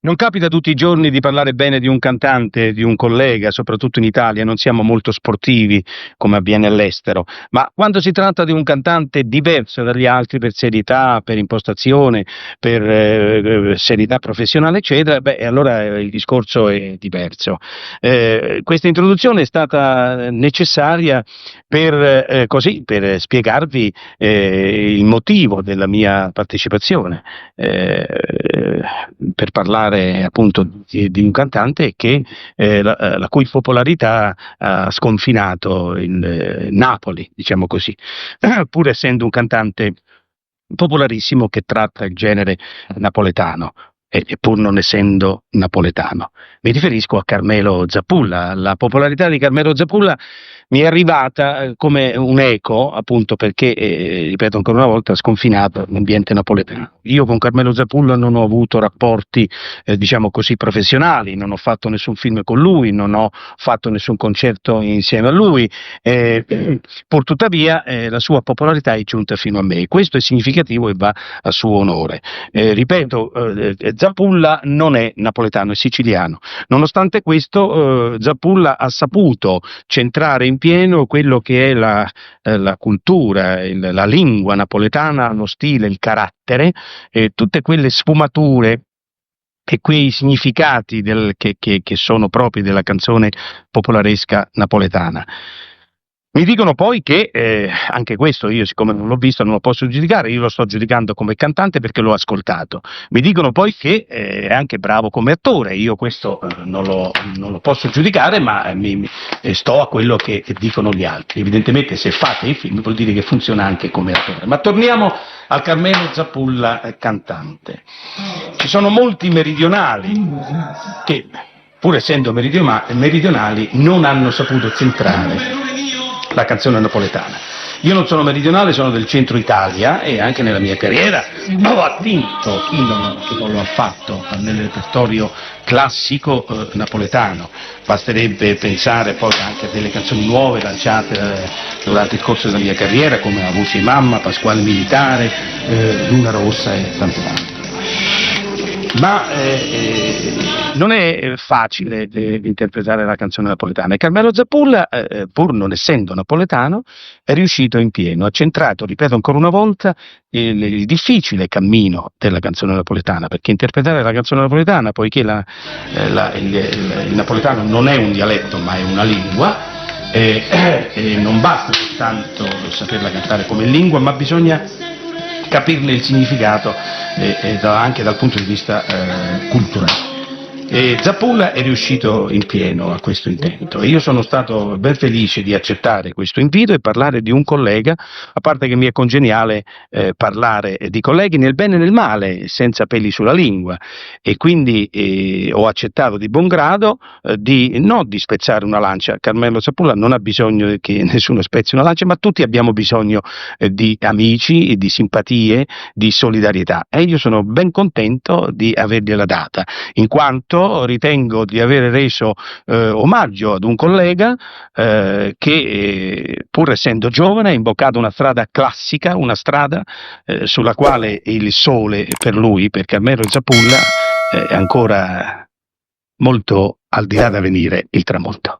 Non capita tutti i giorni di parlare bene di un cantante, di un collega, soprattutto in Italia, non siamo molto sportivi come avviene all'estero, ma quando si tratta di un cantante diverso dagli altri per serietà, per impostazione, per serietà professionale, eccetera, beh, allora il discorso è diverso. Questa introduzione è stata necessaria per spiegarvi il motivo della mia partecipazione, per parlare appunto di un cantante la cui popolarità ha sconfinato il Napoli, diciamo così, pur essendo un cantante popolarissimo che tratta il genere napoletano. E pur non essendo napoletano. Mi riferisco a Carmelo Zappulla. La popolarità di Carmelo Zappulla mi è arrivata come un eco, appunto perché, ripeto ancora una volta, ha sconfinato l'ambiente napoletano. Io con Carmelo Zappulla non ho avuto rapporti, diciamo così, professionali, non ho fatto nessun film con lui, non ho fatto nessun concerto insieme a lui, pur tuttavia la sua popolarità è giunta fino a me. Questo è significativo e va a suo onore. Ripeto, Zappulla non è napoletano, è siciliano. Nonostante questo, Zappulla ha saputo centrare in pieno quello che è la cultura, la lingua napoletana, lo stile, il carattere, tutte quelle sfumature e quei significati che sono propri della canzone popolaresca napoletana. Mi dicono poi che, anche questo io siccome non l'ho visto non lo posso giudicare, io lo sto giudicando come cantante perché l'ho ascoltato. Mi dicono poi che è anche bravo come attore, io questo non lo posso giudicare, ma sto a quello che dicono gli altri. Evidentemente se fate i film vuol dire che funziona anche come attore. Ma torniamo al Carmelo Zappulla cantante. Ci sono molti meridionali che, pur essendo meridionali, non hanno saputo centrare la canzone napoletana. Io non sono meridionale, sono del centro Italia e anche nella mia carriera ho attinto chi non lo ha fatto nel repertorio classico napoletano. Basterebbe pensare poi anche a delle canzoni nuove lanciate durante il corso della mia carriera come La voce di mamma, Pasquale Militare, Luna Rossa e tante altre. Ma non è facile interpretare la canzone napoletana e Carmelo Zappulla, pur non essendo napoletano, è riuscito in pieno, ha centrato, ripeto ancora una volta, il difficile cammino della canzone napoletana, perché interpretare la canzone napoletana, poiché il napoletano non è un dialetto ma è una lingua, non basta soltanto saperla cantare come lingua, ma bisogna capirne il significato anche dal punto di vista culturale. Zappulla è riuscito in pieno a questo intento e io sono stato ben felice di accettare questo invito e parlare di un collega, a parte che mi è congeniale parlare di colleghi nel bene e nel male, senza peli sulla lingua, e quindi ho accettato di buon grado non di spezzare una lancia. Carmelo Zappulla non ha bisogno che nessuno spezzi una lancia, ma tutti abbiamo bisogno di amici, di simpatie, di solidarietà e io sono ben contento di avergliela data, in quanto ritengo di aver reso omaggio ad un collega che pur essendo giovane ha imboccato una strada classica, una strada sulla quale il sole per lui, per Carmelo Zappulla, è ancora molto al di là da venire il tramonto.